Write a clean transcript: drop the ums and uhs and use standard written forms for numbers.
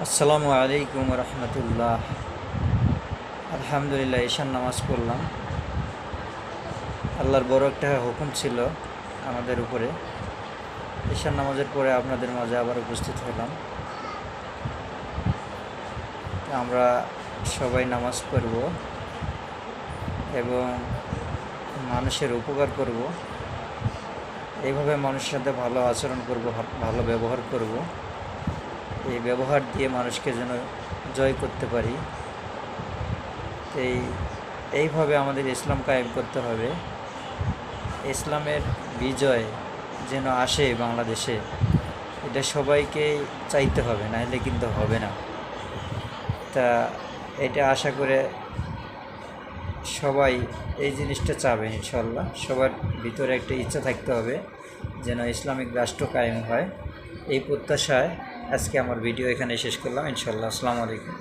আসসালামু আলাইকুম রহমতুল্লাহ। আলহামদুলিল্লাহ, ঈশান নামাজ পড়লাম। আল্লাহর বড় একটা হুকুম ছিল আমাদের উপরে। ঈশান নামাজের পরে আপনাদের মাঝে আবার উপস্থিত হলাম। আমরা সবাই নামাজ পড়ব এবং মানুষের উপকার করব। এইভাবে মানুষের সাথে ভালো আচরণ করব, ভালো ব্যবহার করব। এই ব্যবহার দিয়ে মানুষকে যেন জয় করতে পারি। এইভাবে আমাদের ইসলাম কায়েম করতে হবে। ইসলামের বিজয় যেন আসে বাংলাদেশে, এটা সবাইকেই চাইতে হবে, নাহলে কিন্তু হবে না। তা এটা আশা করে সবাই এই জিনিসটা চাবে ইনশাল্লাহ। সবার ভিতরে একটা ইচ্ছা থাকতে হবে যেন ইসলামিক রাষ্ট্র কায়েম হয়। এই প্রত্যাশায় আজকে আমার ভিডিও এখানে শেষ করলাম। ইনশাল্লাহ। আসসালামু আলাইকুম।